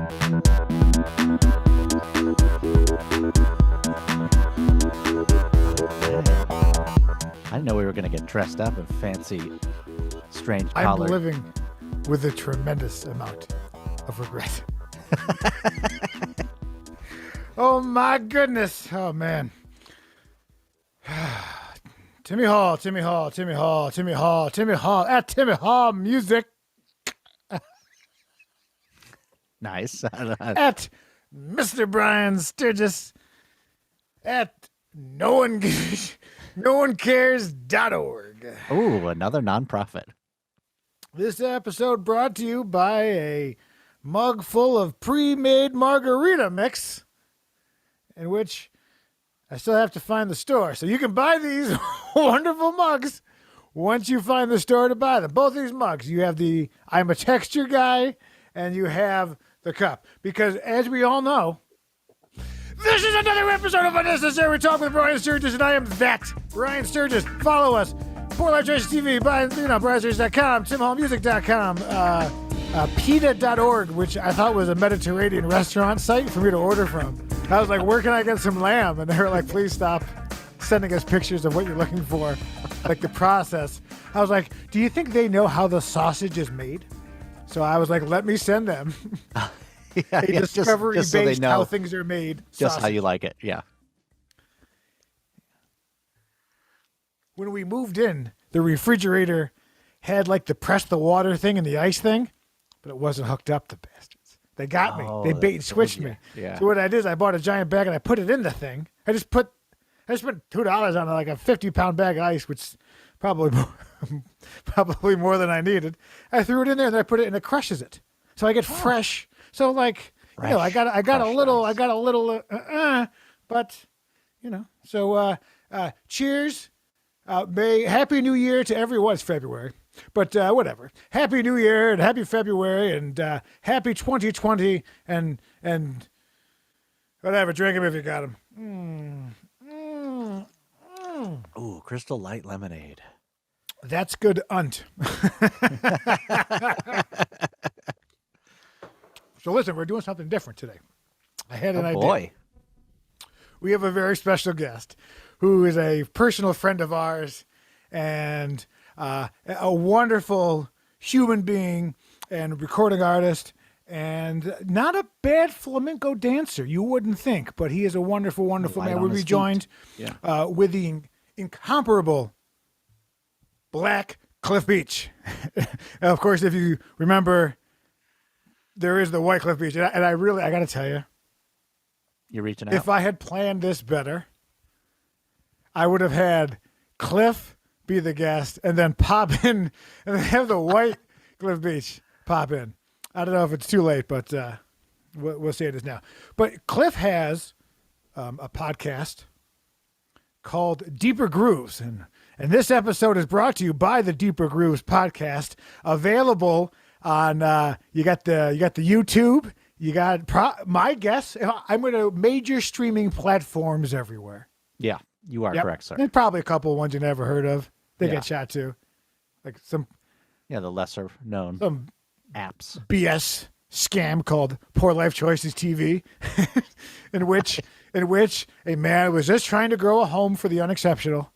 I didn't know we were going to get dressed up in fancy, strange I'm colors. living with a tremendous amount of regret. Oh, my goodness. Oh, man. Timmy Hall at Timmy Hall Music. Nice. At Mr. Brian Sturges at nonecares.org. Oh, another nonprofit. This episode brought to you by a mug full of pre-made margarita mix, in which I still have to find the store. So you can buy these wonderful mugs once you find the store to buy them. Both these mugs, you have the I'm a Texture Guy, and you have the cup. Because as we all know, this is another episode of Unnecessary Talk with Brian Sturges, and I am that Brian Sturges. Follow us, Poor Life Choices TV, BrianSturges.com, TimHallMusic.com, PETA.org, which I thought was a Mediterranean restaurant site for me to order from. I was like, where can I get some lamb? And they were like, please stop sending us pictures of what you're looking for, like the process. I was like, do you think they know how the sausage is made? So I was like, let me send them. Yeah, Discovery-based so they know how things are made. just sausage. how you like it. Yeah. When we moved in, the refrigerator had like the press the water thing and the ice thing, but it wasn't hooked up, the bastards. They got me. They bait and switched me. Yeah. So what I did is I bought a giant bag and I put it in the thing. I spent $2 on like a 50-pound bag of ice, which probably more than I needed. I threw it in there and I put it and it crushes it. So I get fresh. So like, you know, I got a little, but you know, so, cheers. Happy New Year to everyone. It's February, but, whatever. Happy New Year and happy February and, happy 2020 and whatever. Drink them if you got them. Ooh, Crystal Light Lemonade. That's good, UNT. So listen, we're doing something different today. I had an idea. Boy. We have a very special guest who is a personal friend of ours and a wonderful human being and recording artist and not a bad flamenco dancer. You wouldn't think, but he is a wonderful, wonderful man. We'll be joined with the incomparable Black Cliff Beach. Of course, if you remember, there is the White Cliff Beach. And I got to tell you, You're reaching out. if I had planned this better, I would have had Cliff be the guest and then pop in and then have the White Cliff Beach pop in. I don't know if it's too late, but we'll say it is now. But Cliff has a podcast called Deeper Grooves. And this episode is brought to you by the Deeper Grooves podcast, available on you got the YouTube, you got my guess. I'm going to major streaming platforms everywhere. Yeah, you are correct, sir. And probably a couple ones you never heard of. They get shot too, like some the lesser known apps. BS scam called Poor Life Choices TV, in which a man was just trying to grow a home for the unexceptional.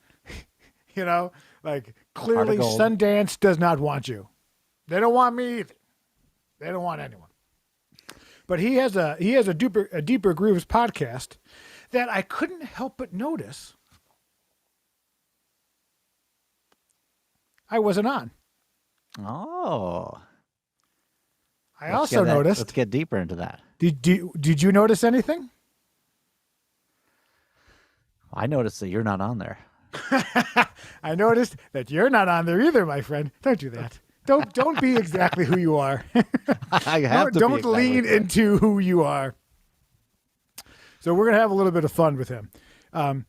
You know, like clearly Sundance does not want you. They don't want me either. They don't want anyone. But he has a Deeper Grooves podcast that I couldn't help but notice I wasn't on. Oh. I also noticed. Let's get deeper into that. Did you notice anything? I noticed that you're not on there. I noticed that you're not on there either, my friend. Don't do that. Don't be exactly who you are. I have to don't be exactly lean into who you are. So we're gonna have a little bit of fun with him. I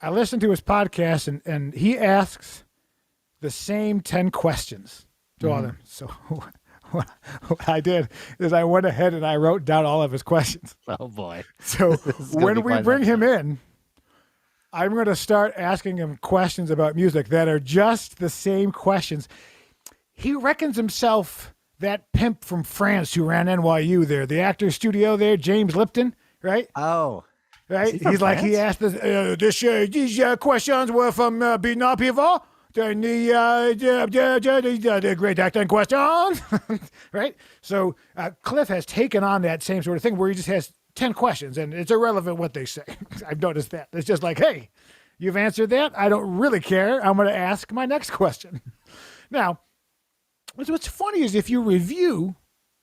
listened to his podcast and he asks the same 10 questions to all of them. So what I did is I went ahead and I wrote down all of his questions. Oh boy. So when we bring him in, I'm going to start asking him questions about music that are just the same questions. He reckons himself that pimp from France who ran NYU there, the actor studio there, James Lipton, right? Oh, Right? he from He's like, he France? asked these questions were from Bernard Pivot. The great actor in question. Right? So Cliff has taken on that same sort of thing where he just has 10 questions and it's irrelevant what they say. I've noticed that. It's just like, hey, you've answered that. I don't really care. I'm going to ask my next question. Now, what's funny is if you review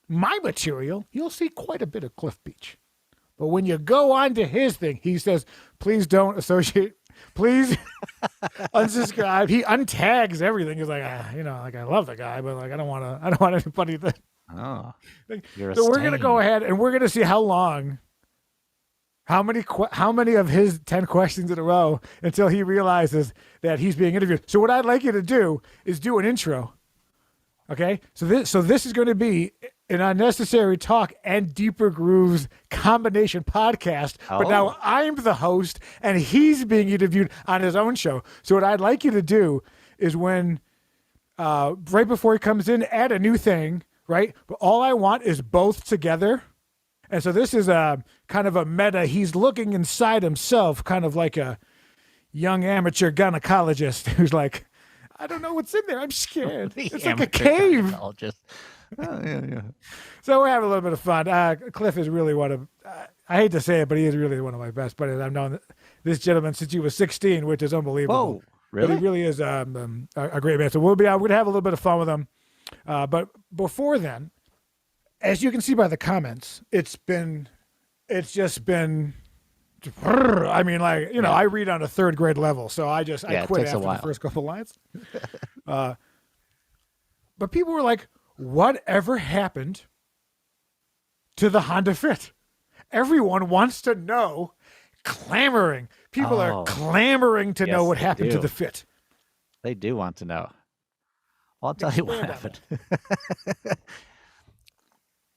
my material, you'll see quite a bit of Cliff Beach. But when you go on to his thing, he says, please don't associate, please unsubscribe. He untags everything. He's like, I love the guy, but like, I don't want anybody to. Oh, So we're going to go ahead and we're going to see how many of his 10 questions in a row until he realizes that he's being interviewed. So what I'd like you to do is do an intro. Okay, so this is going to be an Unnecessary Talk and Deeper Grooves combination podcast. But now I'm the host and he's being interviewed on his own show. So what I'd like you to do is when right before he comes in, add a new thing, right? But all I want is both together. And so this is a kind of a meta. He's looking inside himself, kind of like a young amateur gynecologist who's like, I don't know what's in there. I'm scared. It's like a cave. Oh, yeah. So we're having a little bit of fun. Cliff is really one of, I hate to say it, but he is really one of my best buddies. I've known this gentleman since he was 16, which is unbelievable. Whoa, really? But he really is a great man. So we're going to have a little bit of fun with him. But before then, as you can see by the comments, it's just been, I mean, like, I read on a third grade level, so I quit after the first couple lines. But people were like, whatever happened to the Honda Fit? Everyone wants to know, clamoring. People are clamoring to know what happened to the Fit. They do want to know. Well, I'll tell you what happened.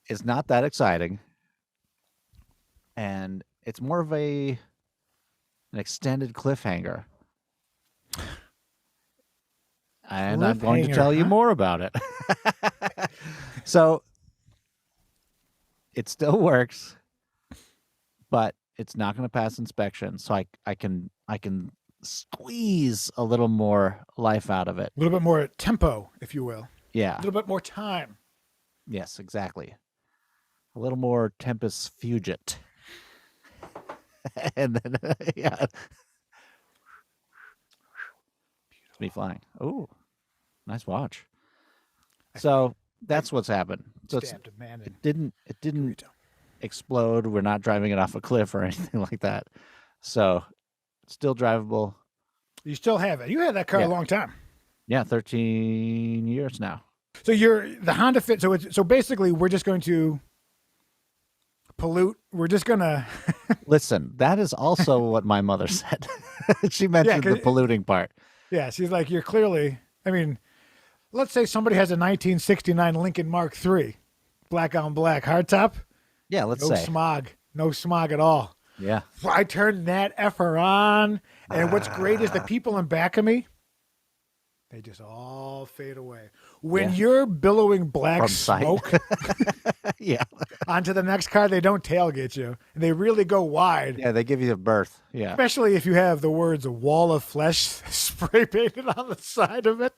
It's not that exciting. And it's more of an extended cliffhanger. And I'm going to tell you more about it. So it still works, but it's not going to pass inspection. So I can squeeze a little more life out of it. A little bit more tempo, if you will. Yeah. A little bit more time. Yes, exactly. A little more tempus fugit. And then, yeah. It's me flying. Oh, nice watch. So that's what's happened. So it didn't explode. We're not driving it off a cliff or anything like that. So it's still drivable. You still have it. You had that car a long time. Yeah, 13 years now. So the Honda Fit. So basically, we're just going to pollute. We're just gonna listen. That is also what my mother said. She mentioned the polluting part. Yeah, she's like, you're clearly. I mean, let's say somebody has a 1969 Lincoln Mark III, black on black hardtop. Yeah, let's say no smog at all. Yeah, I turned that effer on, and what's great is the people in back of me. They just all fade away. When you're billowing black from smoke onto the next car, they don't tailgate you. And they really go wide. Yeah, they give you a berth. Yeah. Especially if you have the words "wall of flesh" spray painted on the side of it.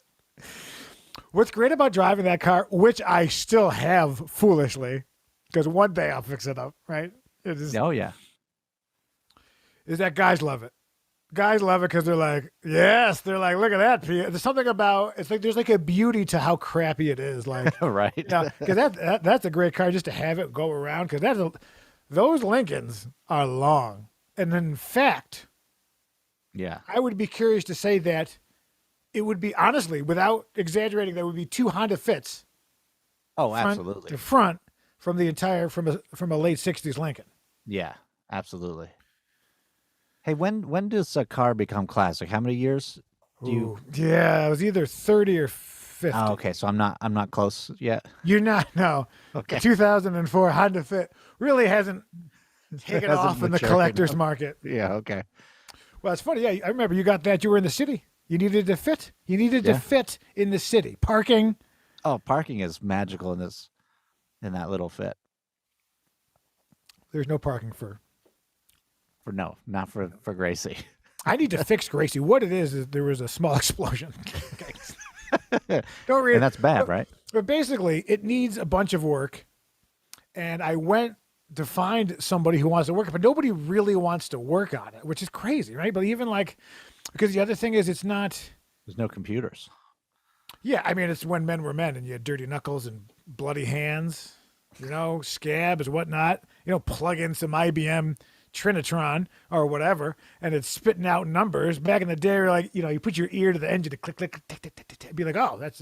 What's great about driving that car, which I still have foolishly, because one day I'll fix it up, right? Is that guys love it. Guys love it because they're like, yes, they're like, look at that. There's something about it's like there's like a beauty to how crappy it is, like right? Because that's a great car just to have it go around. Because those Lincolns are long, and in fact, I would be curious to say that it would be honestly, without exaggerating, there would be 2 Honda Fits. Oh, absolutely. The front from the entire from a late '60s Lincoln. Yeah, absolutely. Hey, when does a car become classic? How many years do you? Yeah, it was either 30 or 50. Oh, okay, so I'm not close yet. You're not. No. Okay. The 2004 Honda Fit really hasn't taken off in the collector's market. Yeah. Okay. Well, it's funny. Yeah, I remember you got that. You were in the city. You needed to fit. You needed to fit in the city. Parking. Oh, parking is magical in that little fit. There's no parking for. Not for Gracie. I need to fix Gracie. What it is there was a small explosion. Don't read. And that's bad, right? But basically, it needs a bunch of work. And I went to find somebody who wants to work, but nobody really wants to work on it, which is crazy, right? But even because the other thing is, it's not. There's no computers. Yeah, I mean, it's when men were men, and you had dirty knuckles and bloody hands, scabs, whatnot. Plug in some IBM Trinitron or whatever, and it's spitting out numbers. Back in the day, you put your ear to the engine to click, click, tick, tick, tick, tick, tick. Be like, oh, that's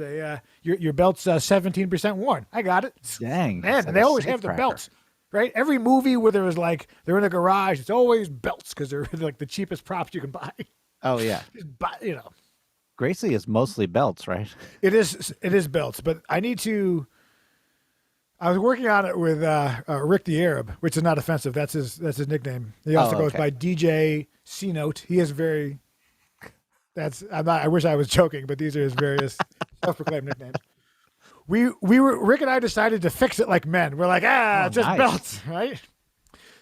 your belt's 17% worn. I got it. Dang, man, and they always have the belts, right? Every movie where there was they're in a garage, it's always belts because they're like the cheapest props you can buy. Oh yeah, Just buy, Gracie is mostly belts, right? It is belts, but I need to. I was working on it with Rick the Arab, which is not offensive. That's his nickname. He also goes by DJ C Note. He is very. I wish I was joking, but these are his various self-proclaimed nicknames. Rick and I decided to fix it like men. We're like, just nice. Belts, right?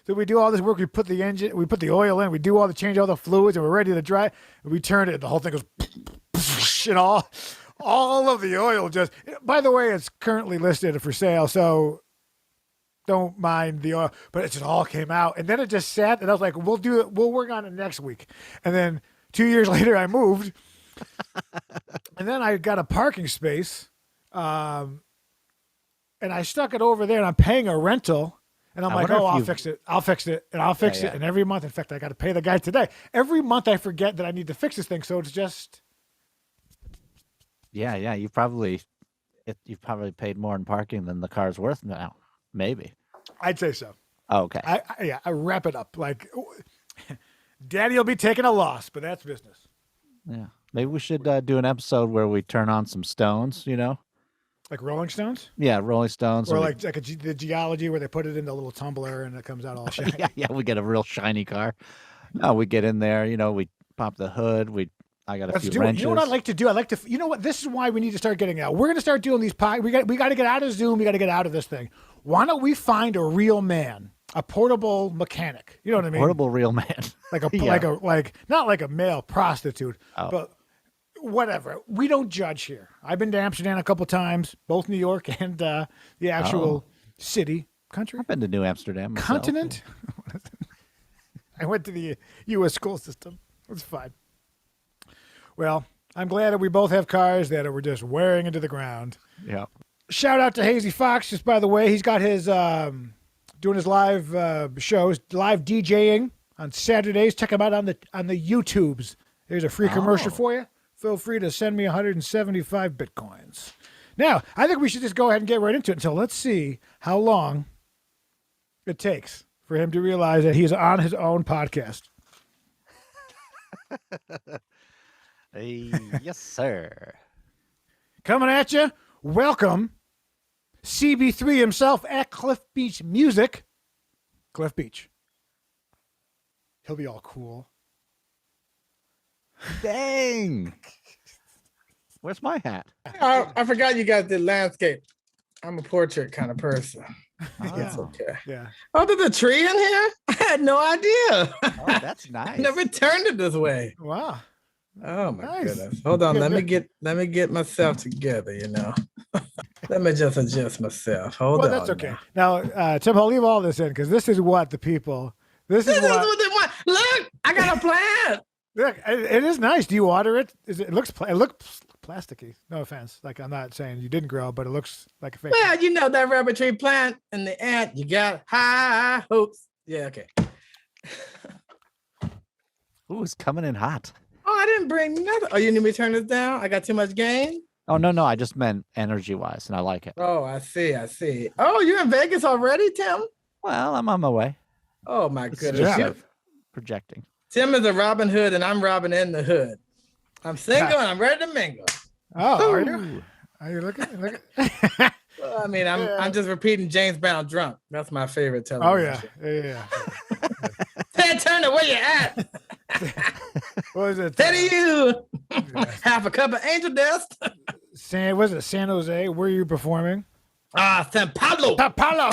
So we do all this work. We put the oil in. We do change all the fluids, and we're ready to dry. And we turn it, and the whole thing goes, and all of the oil just. By the way, it's currently listed for sale, so don't mind the oil. But it just all came out, and then it just sat. And I was like, "We'll do it. We'll work on it next week." And then 2 years later, I moved, and then I got a parking space, and I stuck it over there, and I'm paying a rental. And I'm like, I'll fix it. I'll fix it. And I'll fix it. And every month, in fact, I got to pay the guy today. Every month I forget that I need to fix this thing. So it's just. Yeah. You've probably paid more in parking than the car's worth now. Maybe. I'd say so. Oh, okay. I wrap it up. Like, Daddy will be taking a loss, but that's business. Yeah. Maybe we should do an episode where we turn on some stones, Like Rolling Stones? Yeah, Rolling Stones. Or the geology where they put it in the little tumbler and it comes out all shiny. yeah, we get a real shiny car. We get in there, we pop the hood. I got a few wrenches. You know what I like to do? I like to, this is why we need to start getting out. We're going to start doing these we got to get out of Zoom. We got to get out of this thing. Why don't we find a real man, a portable mechanic? You know what I mean? Portable real man. Not like a male prostitute, but whatever. We don't judge here. I've been to Amsterdam a couple times, both New York and the actual city, country. I've been to New Amsterdam myself. Continent. I went to the U.S. school system. It's fine. Well, I'm glad that we both have cars that we're just wearing into the ground. Yeah. Shout out to Hazy Fox. Just by the way, he's got his doing his live shows, live DJing on Saturdays. Check him out on the YouTubes. Here's a free commercial for you. Feel free to send me 175 Bitcoins. Now, I think we should just go ahead and get right into it. So let's see how long it takes for him to realize that he's on his own podcast. Yes, sir. Coming at you. Welcome, CB3 himself at Cliff Beach Music. Cliff Beach. He'll be all cool. Dang. Where's my hat? I forgot you got the landscape. I'm a portrait kind of person. That's okay. Yeah. Oh, there's a tree in here? I had no idea. Oh, that's nice. I never turned it this way. Wow. Oh my goodness. Hold on. Let me get myself together, Let me just adjust myself. Hold on. That's okay. Now, Tim, I'll leave all this in because this is what the people. This is what they want. Look, I got a plant. Look, it is nice. Do you water it? It looks plasticky. No offense. Like, I'm not saying you didn't grow, but it looks like a fake. Well, that rubber tree plant and the ant, you got high hopes. Yeah, okay. Ooh, it's coming in hot. Oh, I didn't bring nothing. Oh, you need me to turn this down? I got too much gain? Oh, no. I just meant energy-wise, and I like it. Oh, I see. Oh, you're in Vegas already, Tim? Well, I'm on my way. Oh, my goodness. Just projecting. Tim is a Robin Hood, and I'm Robin in the Hood. I'm single, and I'm ready to mingle. Oh, are you? Are you looking? Well, I mean, I'm just repeating James Brown drunk. That's my favorite television. Oh, yeah. Ted Turner, where you at? What is it? Teddy, you. Half a cup of angel dust. Was it San Jose? Where are you performing? San Paulo. Sao Paulo.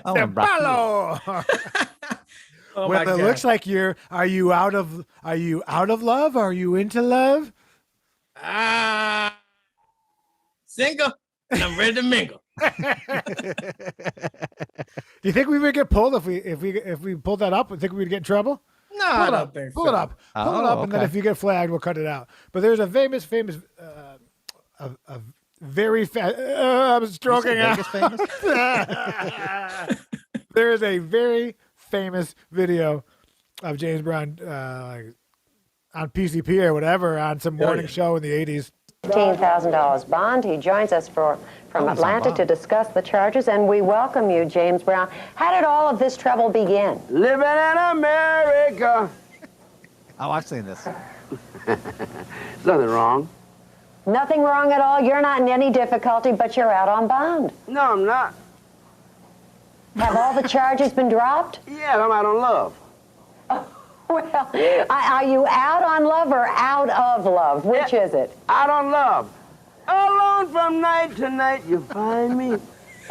Oh, Sao Paulo. Oh Well, my it God. looks like are you out of love? Are you into love? Single, and I'm ready to mingle. Do you think we would get pulled if we pulled that up? I think we'd get in trouble. No, I don't think so. Pull it up, and then okay. if you get flagged, we'll cut it out. But there's a famous, a very I'm stroking out. Vegas famous? There is a very famous video of James Brown on PCP or whatever on some morning show in the 80s. $15,000 bond. He joins us from Atlanta to discuss the charges, and we welcome you, James Brown. How did all of this trouble begin? Living in America. Oh, I've seen this. There's nothing wrong. Nothing wrong at all. You're not in any difficulty, but you're out on bond. No, I'm not. Have all the charges been dropped? Yeah, I'm out on love. Well, are you out on love or out of love? Which is it? Out on love. Alone from night to night, you find me.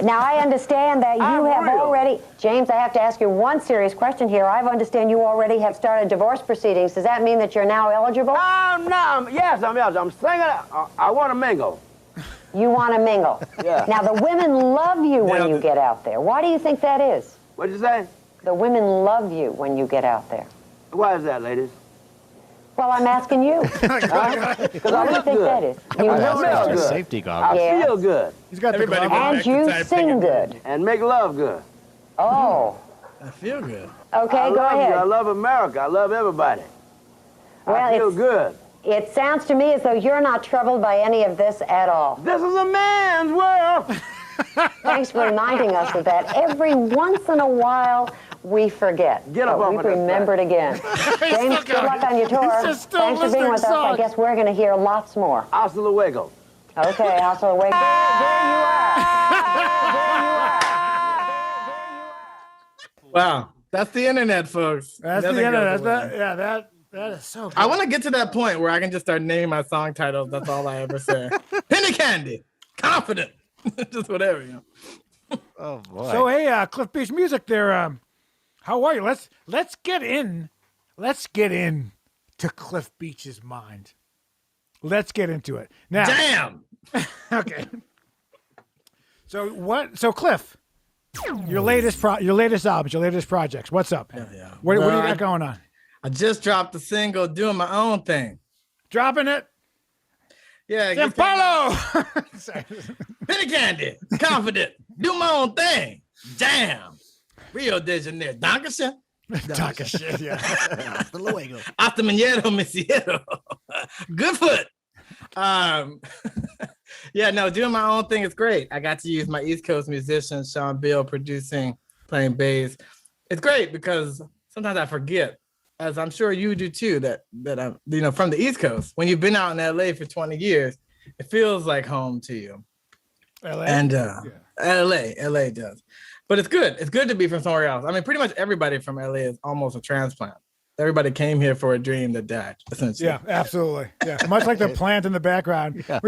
Now, I understand that you I'm have real. already... James, I have to ask you one serious question here. I understand you already have started divorce proceedings. Does that mean that you're now eligible? Yes, I'm eligible. I'm single. I want to mingle. You want to mingle. Yeah. Now, the women love you when you get out there. Why do you think that is? What'd you say? The women love you when you get out there. Why is that, ladies? Well, I'm asking you. Why do you think that is? You I look smell good. good. Safety I goggles. Yeah. feel good. He's got Everybody the glove. got And you sing good. And make love good. Oh. I feel good. Okay, I go love ahead. you. I love America. I love everybody. I Well, feel it's- good. It sounds to me as though you're not troubled by any of this at all. This is a man's world. Thanks for reminding us of that. Every once in a while, we forget. Get up But off we've of that remembered again. James, good luck on your tour. He's just still Thanks for being listening with us. songs. I guess we're going to hear lots more. Hasta luego. Okay, also wait. There you are. Wow. That's the internet, folks. That's Nothing the internet. goes away. That is so good. I want to get to that point where I can just start naming my song titles. That's all I ever say. Penny Candy, Confident, just whatever, you know. Oh boy. So hey, Cliff Beach Music there. How are you? Let's get in to Cliff Beach's mind. Let's get into it now. Damn. Okay. So Cliff, your latest albums, your latest projects. What's up? Man? Yeah. What do you Well, got going on? I just dropped the single, Doing My Own Thing. Dropping it. Yeah. San get Paulo. Penny Candy, Confident, Do My Own Thing. Damn. Rio de Janeiro. Dankeschön. Talk of shit. Yeah. Hasta luego. Hasta mañana, me cielo. Goodfoot. Yeah, no, doing my own thing is great. I got to use my East Coast musicians, Sean Bill producing, playing bass. It's great because sometimes I forget, as I'm sure you do too, that I'm, from the East Coast. When you've been out in LA for 20 years, it feels like home to you. LA. And LA does. But it's good. It's good to be from somewhere else. I mean, pretty much everybody from LA is almost a transplant. Everybody came here for a dream that died, essentially. Yeah, absolutely. Yeah, much like the plant in the background. Yeah.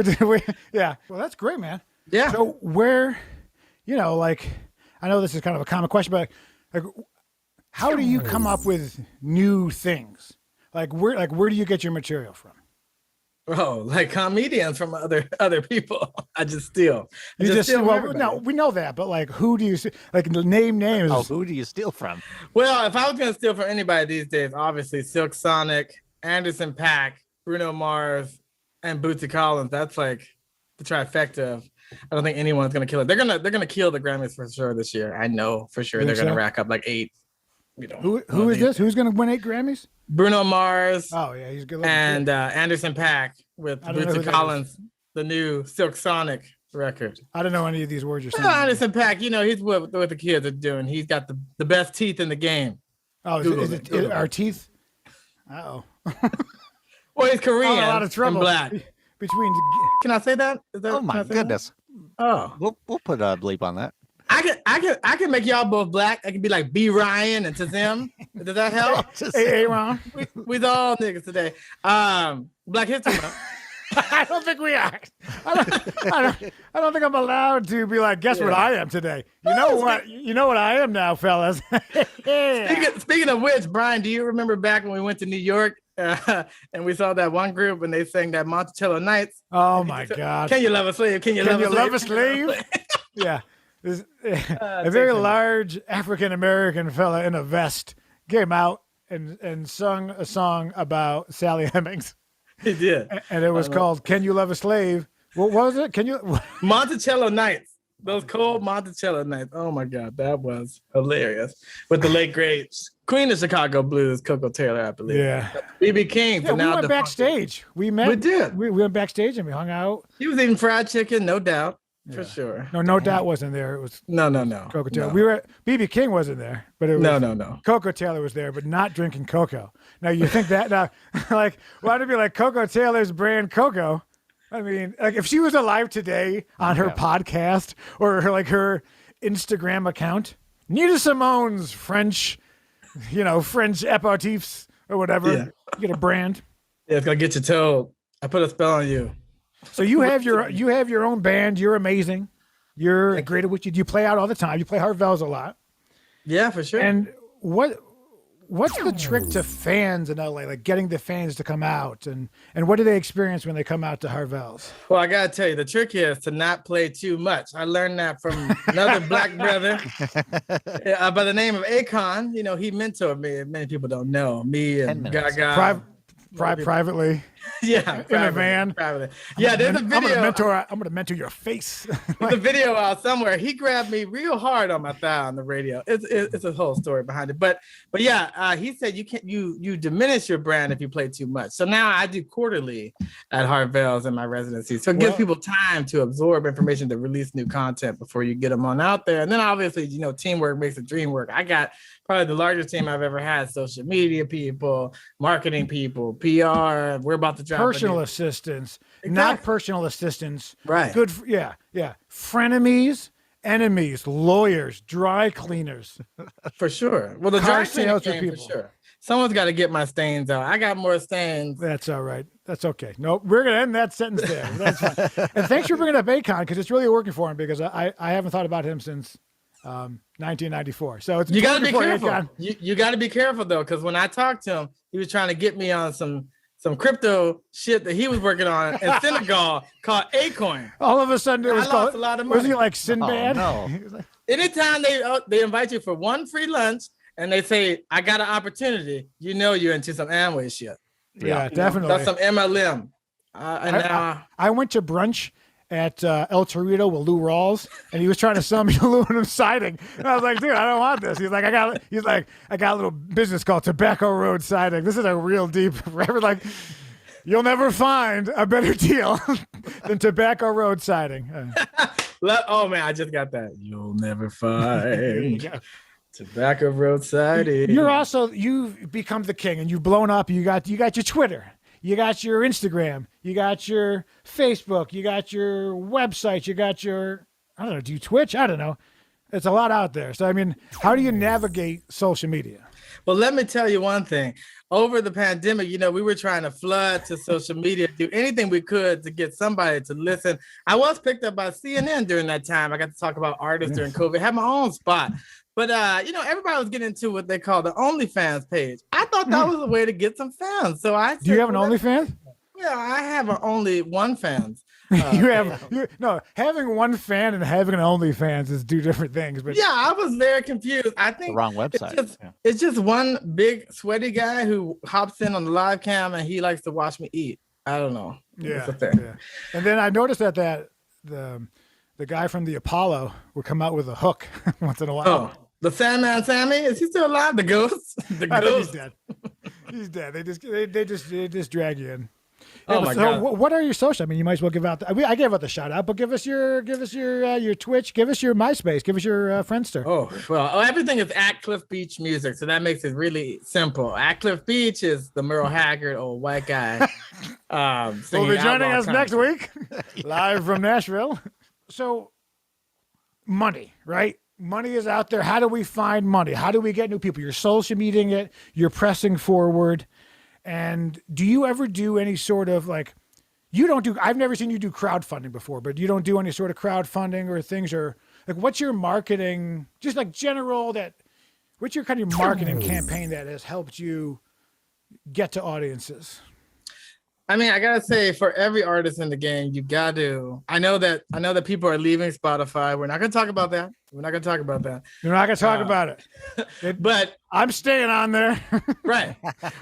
Yeah. Well, that's great, man. Yeah. So where, I know this is kind of a common question, but like, how do you come up with new things? Where do you get your material from? Oh, like comedians from other people. I just steal. You just steal from well, everybody. no, we know that, but who do you name names? Oh, who do you steal from? Well, if I was gonna steal from anybody these days, obviously Silk Sonic, Anderson .Paak, Bruno Mars, and Bootsy Collins. That's like the trifecta of. I don't think anyone's gonna kill it. They're gonna kill the Grammys for sure this year. I know for sure You they're think gonna so? rack up like 8. Who is this? Who's going to win 8 Grammys? Bruno Mars Oh yeah, he's good looking. and Anderson .Paak with I don't know who Bootsy that Collins, the new Silk Sonic record. I don't know any of these words you're saying. Well, Anderson .Paak, he's what the kids are doing. He's got the best teeth in the game. Oh, Google is it, it Google our it. teeth? Uh-oh. Well, he's Korean. A lot of trouble. And black. Between Can I say that? Is that Oh can my I say that? goodness. Oh, We'll put a bleep on that. I can make y'all both black. I can be like B Ryan and Tazim. Does that help? Aaron. We's all niggas today. Black History Month. I don't think we are. I don't think I'm allowed to be like, guess what I am today. You know what? You know what I am now, fellas. Speaking of which, Brian, do you remember back when we went to New York and we saw that one group and they sang that Monticello Nights? Oh my God! Can you love a slave? Can you love a slave? Yeah. A very large African American fella in a vest came out and sung a song about Sally Hemings. He did. And it was called Can You Love a Slave? What was it? Monticello Nights. Those cold Monticello Nights. Oh my God, that was hilarious. With the late great Queen of Chicago Blues, Coco Taylor, I believe. Yeah. BB King. Yeah, we went backstage. We met. We did. We went backstage and we hung out. He was eating fried chicken, no doubt. For sure. No doubt wasn't there. It was no. Coco Taylor. No. We were BB King wasn't there, but it was no. Coco Taylor was there, but not drinking cocoa. Now you think that now, like, why would it be like Coco Taylor's brand cocoa? I mean, like if she was alive today on her podcast or her Instagram account, Nina Simone's French aperitifs or whatever. Yeah. You get a brand. Yeah, it's gonna get you told. I put a spell on you. So you have your own band. You're amazing. You're great at what you do. You play out all the time. You play Harvell's a lot. Yeah, for sure. And what's the trick to fans in LA? Like getting the fans to come out and what do they experience when they come out to Harvell's? Well, I gotta tell you, the trick is to not play too much. I learned that from another black brother by the name of Akon. You know, he mentored me. Many people don't know me and Gaga. Privately. Yeah, in a van. Privately. Yeah, there's a video. I'm gonna mentor your face. There's a video out somewhere. He grabbed me real hard on my thigh on the radio. It's a whole story behind it. But yeah, he said you diminish your brand if you play too much. So now I do quarterly at Harvell's in my residency. So it gives people time to absorb information to release new content before you get them on out there. And then obviously, teamwork makes the dream work. I got probably the largest team I've ever had: social media people, marketing people, PR. We're about to drop personal assistants, not personal assistants. Right. Good. Yeah. Frenemies, enemies, lawyers, dry cleaners. For sure. Well, the dry cleaning for sure. Someone's got to get my stains out. I got more stains. That's all right. That's okay. No, we're going to end that sentence there. That's fine. And thanks for bringing up Akon because it's really working for him because I haven't thought about him since 1994. So it's you got to be careful. You got to be careful though, because when I talked to him, he was trying to get me on some crypto shit that he was working on in Senegal called Acoin. All of a sudden, it was lost a lot of money. Was he like Sinbad? Oh, no. Anytime they invite you for one free lunch and they say, "I got an opportunity," you're into some Amway shit. Yeah, definitely. That's some MLM. I went to brunch at El Torito with Lou Rawls, and he was trying to sell me aluminum siding. And I was like, dude, I don't want this. He's like, I got a little business called Tobacco Road Siding. This is a real deep, like, you'll never find a better deal than Tobacco Road Siding. Oh man, I just got that. You'll never find Tobacco Road Siding. You've become the king, and you've blown up. You got your Twitter. You got your Instagram, you got your Facebook, you got your website, you got your, I don't know, do you Twitch? I don't know. It's a lot out there. So, I mean, how do you navigate social media? Well, let me tell you one thing. Over the pandemic, we were trying to flood to social media, do anything we could to get somebody to listen. I was picked up by CNN during that time. I got to talk about artists during COVID, had my own spot. But, everybody was getting into what they call the OnlyFans page. I thought that was a way to get some fans. So I said, do you have an OnlyFans? Yeah, I have only one fans. Having one fan and having an OnlyFans is two different things. But yeah, I was very confused. I think the wrong website. It's just one big sweaty guy who hops in on the live cam and he likes to watch me eat. I don't know. Yeah. And then I noticed that the guy from the Apollo would come out with a hook once in a while. Oh. The Sandman Sammy, is he still alive? The ghost? The ghost. He's dead. He's dead. They just drag you in. Oh my God. What are your social? I mean, you might as well give out. I gave out the shout out, but give us your Twitch, give us your MySpace, give us your Friendster. Oh well, everything is at Cliff Beach Music, so that makes it really simple. At Cliff Beach is the Merle Haggard old white guy. Will be joining us next week, live from Nashville. So, money, right? Money is out there. How do we find money? How do we get new people? You're social mediaing it. You're pressing forward. And do you ever do any sort of like you don't do. I've never seen you do crowdfunding before, but you don't do any sort of crowdfunding or things, or like what's your marketing? Just like general that. What's your kind of marketing campaign that has helped you get to audiences? I mean, I gotta say, for every artist in the game, you got to. I know that people are leaving Spotify. We're not gonna talk about that. You're not gonna talk about it. But I'm staying on there. Right.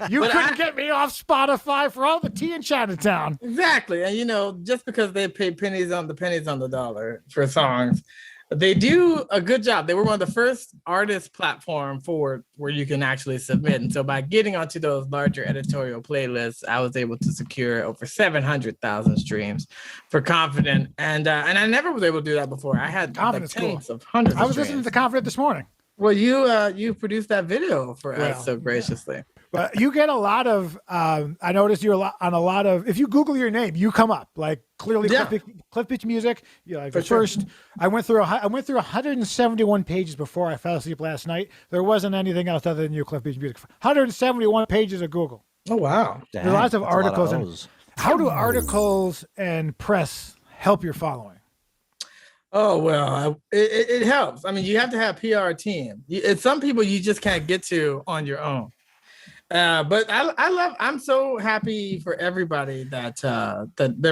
You couldn't get me off Spotify for all the tea in Chinatown. Exactly, and just because they pay pennies on the dollar for songs, they do a good job. They were one of the first artist platform forward where you can actually submit. And so by getting onto those larger editorial playlists, I was able to secure over 700,000 streams for Confident. And I never was able to do that before. I had Confident's tens cool. of hundreds I was of listening streams. to Confident this morning. Well, you produced that video for us so graciously. But you get a lot of, I noticed you're on a lot of, if you Google your name, you come up like clearly Cliff Beach Music. Like the first, I went through 171 pages before I fell asleep last night. There wasn't anything else other than you, Cliff Beach Music. 171 pages of Google. Oh, wow. There's lots of articles. How do articles and press help your following? Oh, well, it helps. I mean, you have to have PR team. It's some people you just can't get to on your own. But I'm so happy for everybody that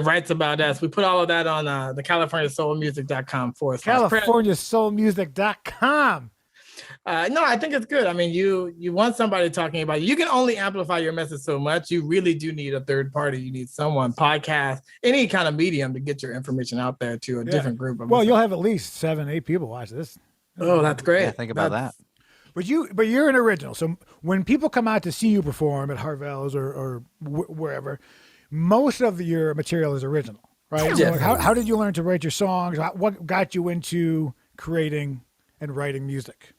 writes about us. We put all of that on the CaliforniaSoulMusic.com / CaliforniaSoulMusic.com. No, I think it's good. I mean, you want somebody talking about you. You can only amplify your message so much. You really do need a third party. You need someone, podcast, any kind of medium to get your information out there to a different group. You'll have at least 7-8 people watch this. Oh, that's great. Yeah, think about that. But you're an original. So when people come out to see you perform at Harvell's or wherever, most of your material is original, right? Yes. So how did you learn to write your songs? What got you into creating and writing music?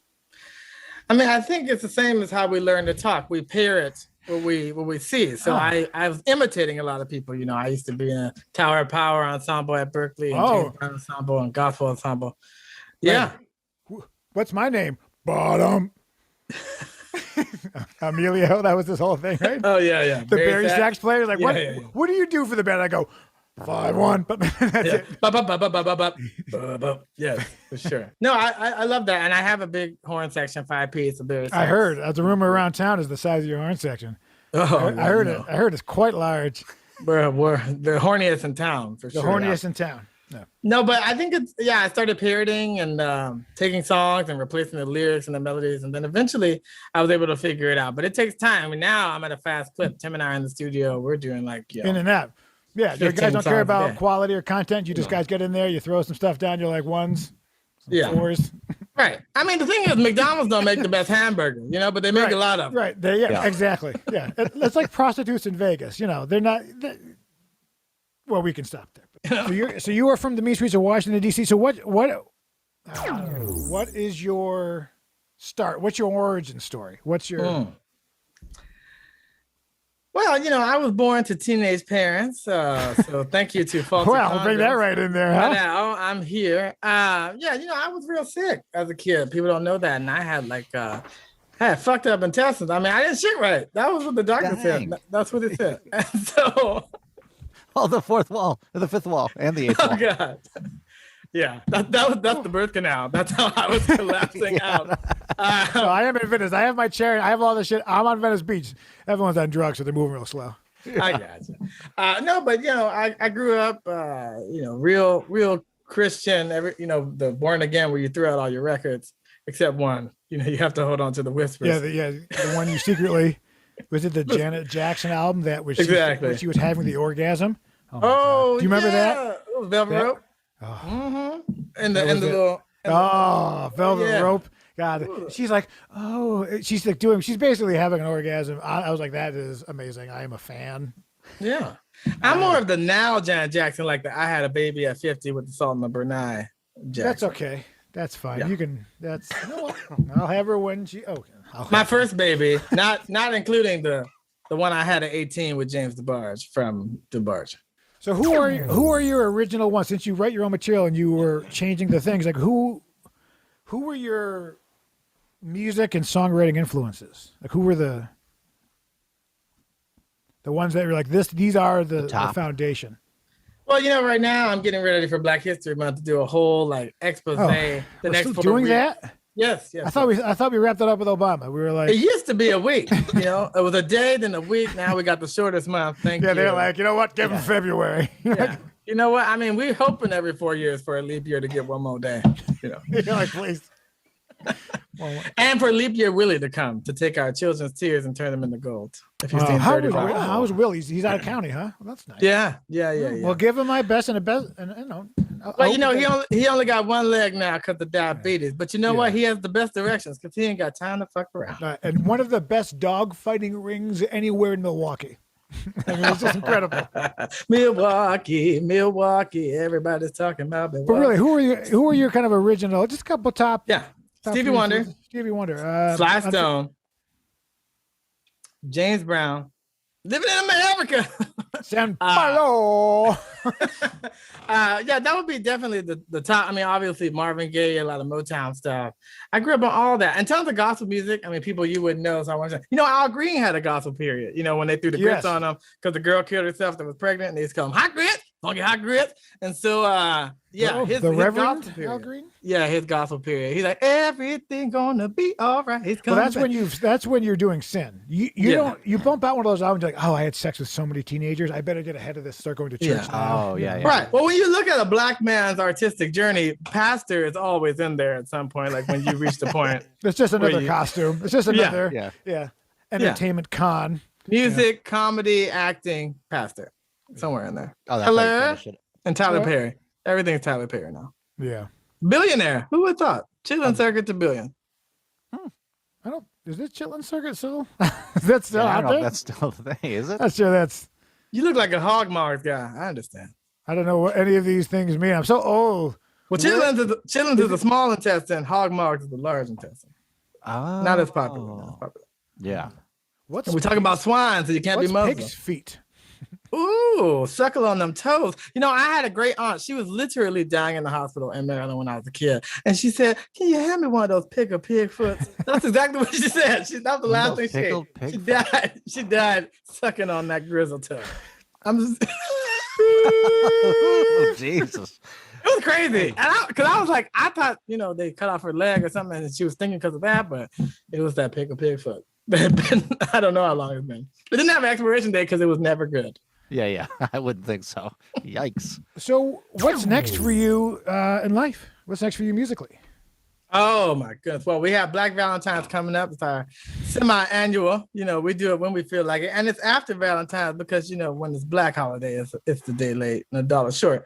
I mean, I think it's the same as how we learn to talk. We parrot what we see. So I was imitating a lot of people. I used to be in a Tower of Power ensemble at Berkeley, and James Brown ensemble and gospel ensemble. Yeah. What's my name? Bottom. Emilio, that was this whole thing, right? Oh yeah. The Barry sax player, like, what do you do for the band? I go 5-1, but that's it. Yes, for sure. No, I love that, and I have a big horn section, 5-piece of Barry sax. I heard. As a rumor around town is the size of your horn section. Oh, I heard it. I heard it's quite large. We're the horniest in town for sure. The horniest in town. No, but I think I started parroting and taking songs and replacing the lyrics and the melodies. And then eventually I was able to figure it out. But it takes time. I mean, now I'm at a fast clip. Tim and I are in the studio. We're doing in and out. Yeah, you guys don't care about quality or content. You just guys get in there, you throw some stuff down, you're like ones, fours. Right. I mean, the thing is, McDonald's don't make the best hamburger, but they make a lot of them. Right. Exactly. Yeah. It's like prostitutes in Vegas. They're not. Well, we can stop there. So you are from the mean streets of Washington, D.C. So what is your start? What's your origin story? What's your... Well, I was born to teenage parents, so thank you to Faulty Well, bring that right in there, huh? Now I'm here. I was real sick as a kid. People don't know that, and I had I had fucked up intestines. I mean, I didn't shit right. That was what the doctor said. That's what it said. And so... Oh, the fourth wall, the fifth wall, and the eighth wall. Oh, God. Yeah, that's the birth canal. That's how I was collapsing out. So I am in Venice. I have my chair. I have all this shit. I'm on Venice Beach. Everyone's on drugs, so they're moving real slow. I got you. No, but I grew up, real Christian. The born again where you threw out all your records except one. You have to hold on to the whispers. The one you secretly. Was it the Janet Jackson album where she was having the orgasm? Oh, do you remember that? It was Velvet Rope. Oh. Mm-hmm. And the little. Velvet Rope. God, she's like, she's basically having an orgasm. I was like, that is amazing. I am a fan. Yeah, I'm more of the now Janet Jackson, like I had a baby at 50 with the Salt and the Bernay Jackson. That's okay. That's fine. Yeah. You can. I'll have her when she. My first baby, not including the one I had at 18 with James DeBarge from DeBarge. So who are your original ones? Since you write your own material and you were changing the things, like who were your music and songwriting influences? Like who were the ones that were like this? These are the foundation. Well, right now I'm getting ready for Black History Month to do a whole expose. We're next still doing that? Yes. I thought we wrapped it up with Obama. We were like, it used to be a week. It was a day, then a week. Now we got the shortest month. Thank you. Yeah, they're like, you know what? Give them February. Yeah. You know what? I mean, we're hoping every 4 years for a leap year to get one more day. You're like, please. And for leap year Willie to come to take our children's tears and turn them into gold. If you've seen how's Will? He's out of county, huh? Well, that's nice. Yeah. Well, give him my best and the best, and he only got one leg now because of diabetes. But you know what? He has the best directions because he ain't got time to fuck around. And one of the best dog fighting rings anywhere in Milwaukee. I mean, it's just incredible. Milwaukee, everybody's talking about Milwaukee. But really, who are your kind of original? Just a couple top. Yeah, Stevie Wonder. Sly Stone. James Brown. Living in America. San Paulo. That would be definitely the top. I mean, obviously Marvin Gaye, a lot of Motown stuff. I grew up on all that. And tons of gospel music. I mean, people you wouldn't know. So I want to say, Al Green had a gospel period, when they threw the grits on him because the girl killed herself that was pregnant and they just call him hot grits, funky hot grits. And so, his Reverend Al Green? Yeah, his gospel period. He's like, everything gonna be all right. That's when you're doing sin. You bump out one of those albums, you're like, oh, I had sex with so many teenagers. I better get ahead of this, start going to church now. Oh, yeah. Right. Well, when you look at a black man's artistic journey, pastor is always in there at some point, like when you reach the point. It's just another costume. It's just another entertainment con. Music, comedy, acting, pastor. Somewhere in there. Oh, that's Hello? And Tyler Perry. Everything's Tyler Perry now. Yeah. Billionaire. Who would have thought? Chitlin Circuit to billion. Is this Chitlin Circuit still? Is that still out there? That's still the thing, is it? Not sure that's. You look like a hog marks guy. I understand. I don't know what any of these things mean. I'm so old. Well, chitlins is the small intestine. Hog marks is the large intestine. Not as popular. Yeah. We're talking about swine, so you can't be Muslim. Pig's feet? Ooh, suckle on them toes. I had a great aunt. She was literally dying in the hospital in Maryland when I was a kid. And she said, can you hand me one of those pig foots? That's exactly what she said. That was the last thing she died. She died sucking on that grizzle toe. I'm just... Oh, Jesus. It was crazy. Because I was like, I thought, they cut off her leg or something. And she was thinking because of that, but it was that pig foot. I don't know how long it's been. It didn't have an expiration date because it was never good. Yeah. I wouldn't think so. Yikes. So what's next for you in life? What's next for you musically? Oh, my goodness. Well, we have Black Valentine's coming up. It's our semi-annual. We do it when we feel like it. And it's after Valentine's because, when it's Black holiday, it's the day late and $1 short.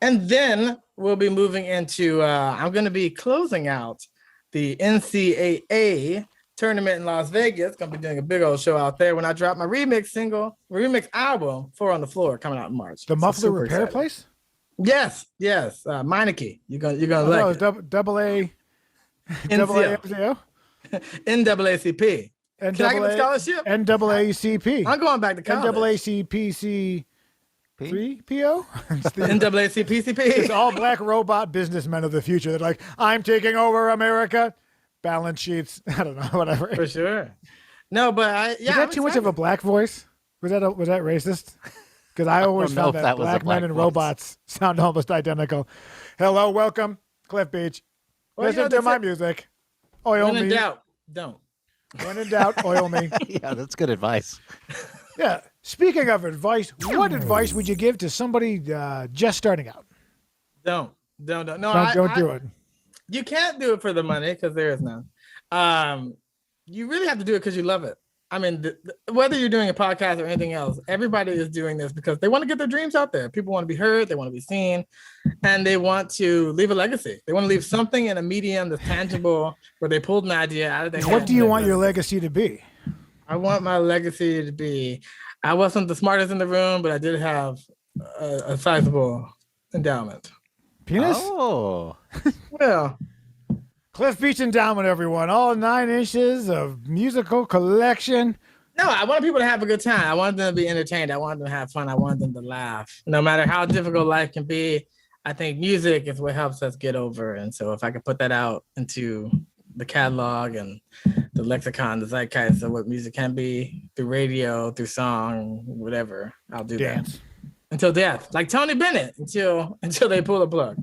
And then we'll be moving into, I'm going to be closing out the NCAA tournament in Las Vegas. Gonna be doing a big old show out there when I drop my remix album, 4 on the Floor, coming out in March. The muffler repair place? Yes. Meineke. You're gonna like it. Double A NCO. NAACP. Can I get the scholarship? NAACP. I'm going back to college. NAACPC. PO? NAACPCP. It's all black robot businessmen of the future. They're like, I'm taking over America. Balance sheets. I don't know, whatever. For sure. No, but Is that too much of a black voice? Was that racist? Because I always found that black men and robots sound almost identical. Hello, welcome, Cliff Beach. Listen to my music. Oil me. When in doubt, don't. When in doubt, oil me. Yeah, that's good advice. Yeah. Speaking of advice, what advice would you give to somebody just starting out? Don't. No, don't do it. You can't do it for the money because there is none. You really have to do it because you love it. I mean, whether you're doing a podcast or anything else, everybody is doing this because they want to get their dreams out there. People want to be heard, they want to be seen, and they want to leave a legacy. They want to leave something in a medium that's tangible where they pulled an idea out of their head. What do you want your legacy to be? I want my legacy to be, I wasn't the smartest in the room, but I did have a sizable endowment. Penis? Oh. Well, Cliff Beach Endowment, everyone. All 9 inches of musical collection. No, I want people to have a good time. I want them to be entertained. I want them to have fun. I want them to laugh. No matter how difficult life can be, I think music is what helps us get over. And so if I could put that out into the catalog and the lexicon, the zeitgeist of what music can be through radio, through song, whatever, I'll do Dance. that. until death, like Tony Bennett, until they pull the plug.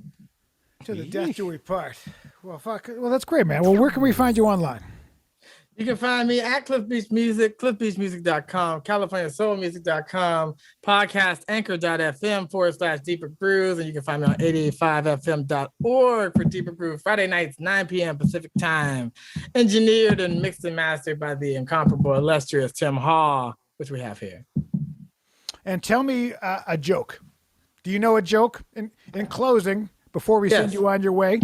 To the death do we part. Well, fuck. Well, that's great, man. Well, where can we find you online? You can find me at Cliff Beach Music, cliffbeachmusic.com, californiasoulmusic.com, podcast anchor.fm/Deeper Grooves, and you can find me on 885fm.org for Deeper Grooves, Friday nights, 9 p.m. Pacific time. Engineered and mixed and mastered by the incomparable, illustrious Tim Hall, which we have here. And tell me a joke. Do you know a joke? In closing, before we send you on your way,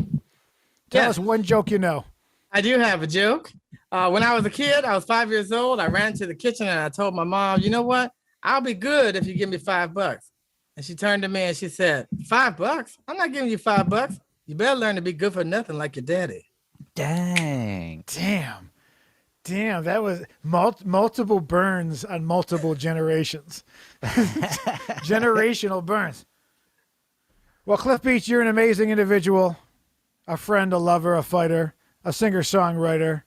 tell us one joke you know. I do have a joke. When I was a kid, I was 5 years old. I ran to the kitchen and I told my mom, you know what? I'll be good if you give me $5. And she turned to me and she said, $5? I'm not giving you $5. You better learn to be good for nothing like your daddy. Dang. Damn, that was multiple burns on multiple generations. Generational burns. Well, Cliff Beach, you're an amazing individual, a friend, a lover, a fighter, a singer-songwriter.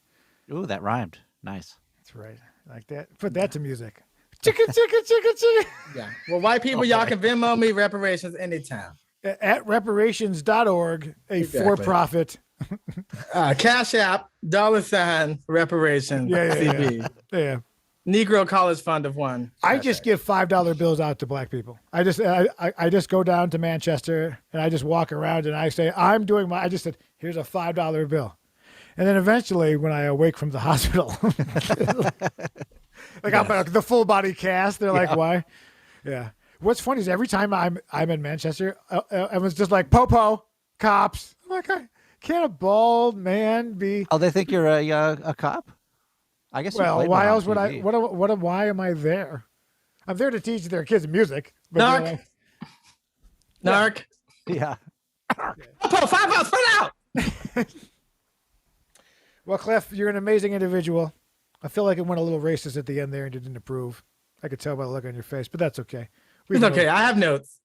Ooh, that rhymed. Nice. That's right. Like that. Put that to music. Chicka, chicka, chicka, chicka. Yeah. Well, white people, y'all can Venmo me reparations anytime. At reparations.org, a for-profit. Cash App, $ reparations, CB. Yeah. Negro College Fund of One. I just give $5 bills out to black people. I just go down to Manchester and I just walk around and I say, I just said, here's a $5 bill. And then eventually when I awake from the hospital, I'm the full body cast. They're like, why? Yeah. What's funny is every time I'm in Manchester, everyone's just like, po, cops. I'm like, can't a bald man be? Oh, they think you're a cop? I guess. Well, why else would I? Why am I there? I'm there to teach their kids music. Narc. Yeah. Pull $5 put out. Well, Cliff, you're an amazing individual. I feel like it went a little racist at the end there and you didn't approve. I could tell by the look on your face, but that's okay. It's okay. I have notes.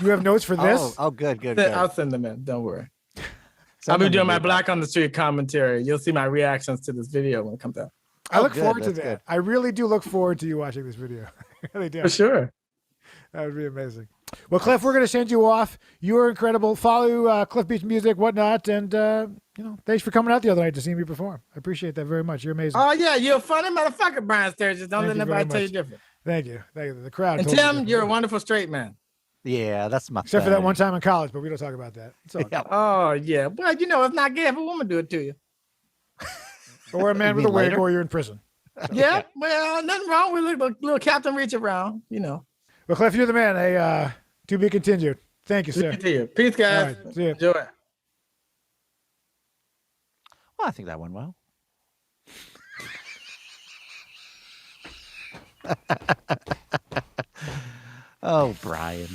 You have notes for this? Oh, good. I'll send them in. Don't worry. I'll be doing my Black on the Street commentary. You'll see my reactions to this video when it comes out. I look forward to that. Good. I really do look forward to you watching this video. I really do. For sure. That would be amazing. Well, Cliff, we're going to send you off. You are incredible. Follow Cliff Beach Music, whatnot, and thanks for coming out the other night to see me perform. I appreciate that very much. You're amazing. Oh yeah, you're a funny motherfucker, Brian Sturges. Don't let nobody tell you different. Thank you. The crowd. And Tim, you're a wonderful straight man. Yeah, that's my. Except for that one time in college, but we don't talk about that. It's all good. Oh yeah, well it's not gay if a woman do it to you. Or a man with a wig, or you're in prison. So. Yeah, well, nothing wrong with a little Captain Reach around, Well, Cliff, you're the man. Hey, to be continued. Thank you, sir. Peace, guys. Right, see ya. Enjoy. Well, I think that went well. Oh, Brian,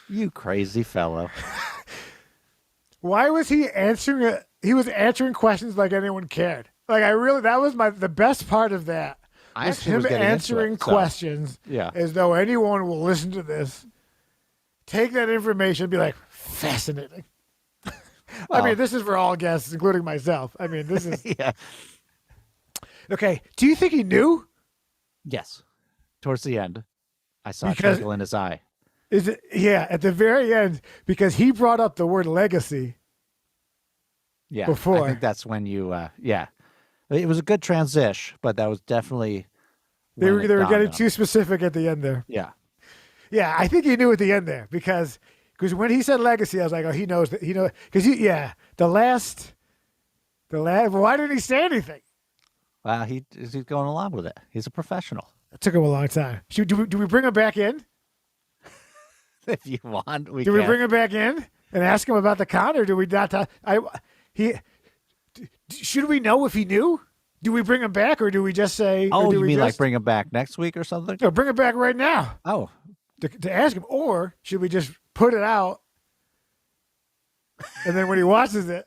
you crazy fellow. Why was he answering it? He was answering questions like anyone cared. Like that was the best part of that. Was him answering questions as though anyone will listen to this, take that information, and be like, fascinating. I mean, this is for all guests, including myself. I mean, this is yeah. Okay. Do you think he knew? Yes. Towards the end, I saw a twinkle in his eye. Is it? Yeah, at the very end, because he brought up the word legacy. Yeah. Before. I think that's when you. It was a good transition, but that was definitely. They were getting too specific at the end there. Yeah. Yeah, I think he knew at the end there because when he said legacy, I was like, oh, he knows that. He knows because the last. Why didn't he say anything? Well, he's going along with it. He's a professional. It took him a long time. Do we bring him back in? If you want, we bring him back in and ask him about the con, or do we not? Should we know if he knew? Do we bring him back, or do we just say? Oh, you mean like bring him back next week or something? No, bring him back right now. Oh, to ask him, or should we just put it out, and then when he watches it,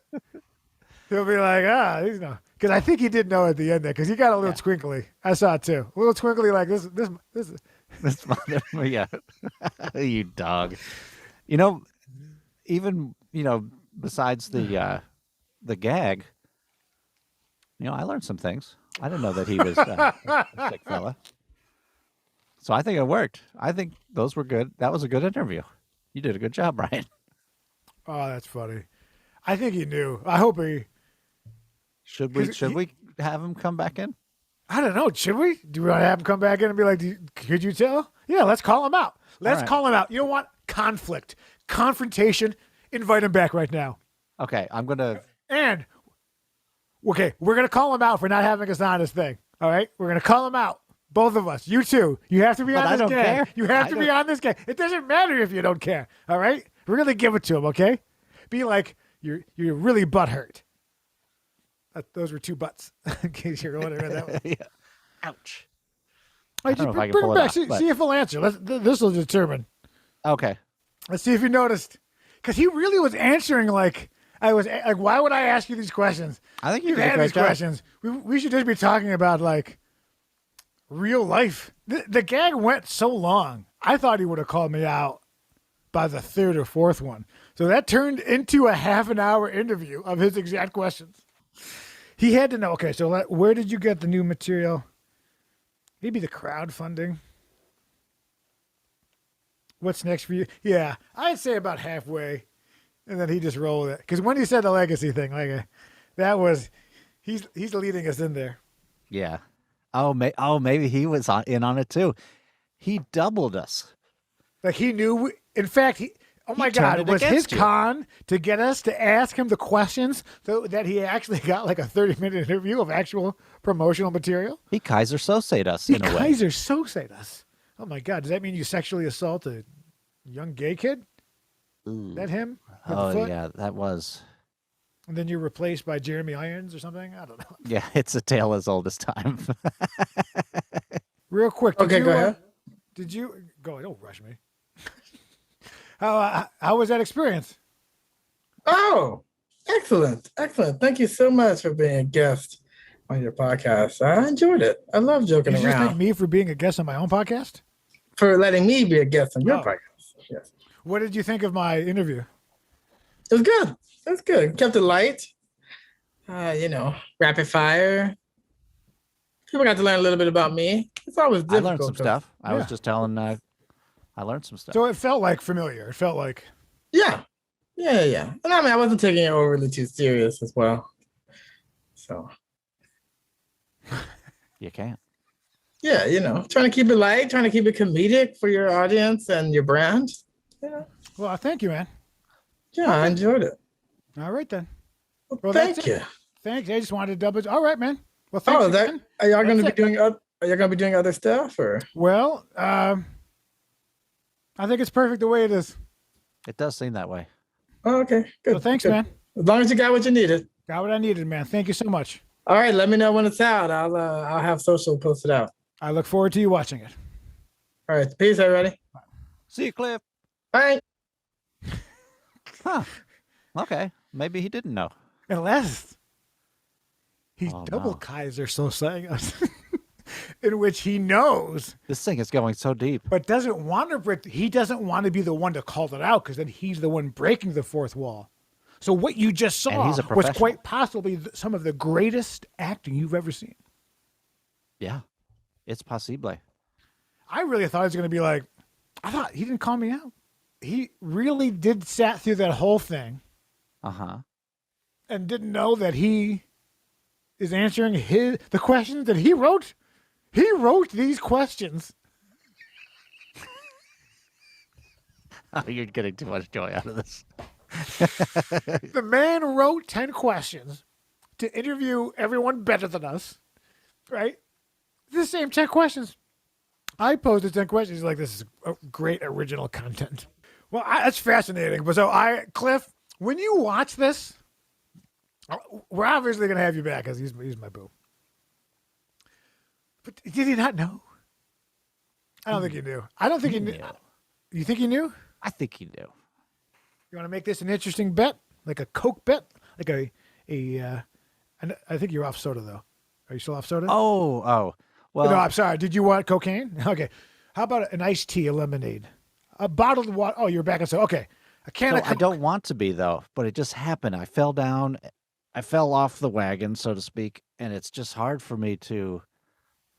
he'll be like, he's no. Because I think he did know at the end there, because he got a little twinkly. I saw it too, a little twinkly, like this mother, yeah, you dog. Even besides the gag, I learned some things. I didn't know that he was a sick fella. So I think it worked. I think those were good. That was a good interview. You did a good job, Brian. Oh, that's funny. I think he knew. I hope he. Should we have him come back in? I don't know. Should we? Do we want to have him come back in and be like, could you tell? Yeah, let's call him out. Let's call him out. You know what? Conflict, confrontation. Invite him back right now. Okay, I'm going to. And, okay, we're going to call him out for not having us on this thing. All right? We're going to call him out. Both of us. You too. You have to be on this game. Care. You have to be on this game. It doesn't matter if you don't care. All right? We're going to give it to him, okay? Be like, you're really butthurt. Those were two butts, in case you're wondering that one. Yeah. Ouch. Right, just bring him back. See if he'll answer. This will determine. Okay. Let's see if he noticed. Because he really was answering like, why would I ask you these questions? I think You've had these questions. We should just be talking about like real life. The gag went so long. I thought he would have called me out by the third or fourth one. So that turned into a half an hour interview of his exact questions. He had to know, okay, so where did you get the new material? Maybe the crowdfunding. What's next for you? Yeah, I'd say about halfway. And then he just rolled it. Because when he said the legacy thing, that was, he's leading us in there. Yeah. Maybe he was in on it too. He doubled us. Like he knew, in fact, oh my God, it was his con to get us to ask him the questions so that he actually got like a 30-minute interview of actual promotional material. He Kaiser Sosa'd us in a way. Kaiser Sosa'd us. Oh my God, does that mean you sexually assault a young gay kid? Ooh. That him? Oh yeah, that was. And then you're replaced by Jeremy Irons or something? I don't know. Yeah, it's a tale as old as time. Real quick. Okay, go ahead. Did you go? Don't rush me. How was that experience? Oh, excellent. Thank you so much for being a guest on your podcast. I enjoyed it. I love joking Did you around. just thank me for being a guest on my own podcast? For letting me be a guest on your podcast. Yes. What did you think of my interview? It was good. It was good. Kept it light. Rapid fire. People got to learn a little bit about me. It's always difficult. I learned some stuff. I was just telling. I learned some stuff. So it felt like familiar. It felt like. Yeah. And I mean, I wasn't taking it overly too serious as well. So. You can't. Yeah, trying to keep it light, trying to keep it comedic for your audience and your brand. Yeah. Well, thank you, man. Yeah, I enjoyed it. All right then. Well, thank you. Thanks. I just wanted to double. All right, man. Well, thanks. Again. Are y'all going to be doing? Are y'all going to be doing other stuff or? Well, I think it's perfect the way it is. It does seem that way. Oh, okay, good. Well, thanks, good. man. As long as you got what you needed. Got what I needed, man. Thank you so much. All right, let me know when it's out. I'll have social posted out. I look forward to you watching it. All right, peace, everybody. See you, Cliff. Bye. Huh. Okay. Maybe he didn't know. Unless he's double Kaiser saying us, in which he knows this thing is going so deep, but doesn't want to. He doesn't want to be the one to call it out because then he's the one breaking the fourth wall. So what you just saw was quite possibly some of the greatest acting you've ever seen. Yeah, it's possible. I really thought it was going to be like, I thought he didn't call me out. He really did sat through that whole thing. And didn't know that he is answering the questions that he wrote. He wrote these questions. Oh, you're getting too much joy out of this. The man wrote 10 questions to interview everyone better than us, right? The same 10 questions. I posed the 10 questions. He's like, this is a great original content. Well, that's fascinating. But so Cliff, when you watch this, we're obviously going to have you back because he's my boo. But did he not know? I don't think he knew. I don't think he knew. You think he knew? I think he knew. You want to make this an interesting bet? Like a Coke bet? Like I think you're off soda, though. Are you still off soda? Oh. Well, no, I'm sorry. Did you want cocaine? Okay. How about an iced tea, a lemonade? A bottled water. Oh, you're back on soda. Okay. A can of Coke. I don't want to be, though, but it just happened. I fell down. I fell off the wagon, so to speak, and it's just hard for me to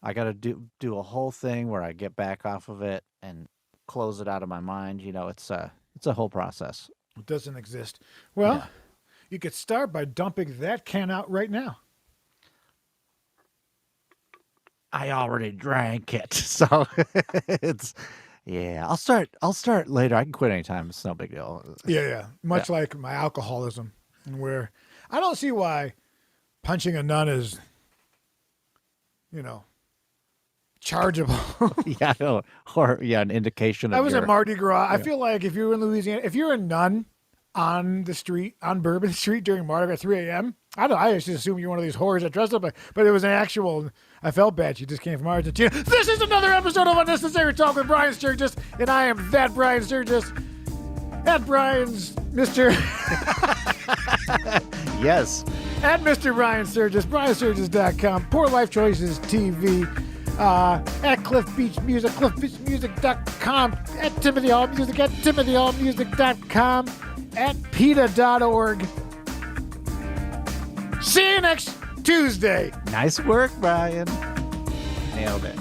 I got to do a whole thing where I get back off of it and close it out of my mind. You know, it's a whole process. It doesn't exist. Well, Yeah. you could start by dumping that can out right now. I already drank it, so it's yeah. I'll start later. I can quit anytime. It's no big deal. Yeah. Much like my alcoholism, where I don't see why punching a nun is, chargeable. Yeah, or an indication. I of was your, at Mardi Gras. I feel like if you're in Louisiana, if you're a nun on the street, on Bourbon Street during Mardi Gras at 3 a.m., I just assume you're one of these whores that dressed up, but it was an actual. I felt bad. She just came from Argentina. This is another episode of Unnecessary Talk with Brian Sturges, and I am that Brian Sturges. At Brian's Mr. yes. At Mr. Brian Sturges, BrianSturges.com, Poor Life Choices TV, at Cliff Beach Music, CliffBeachMusic.com, at Timothy Hall Music, at TimothyHallMusic.com, at PETA.org. See you next Tuesday. Nice work, Brian. Nailed it.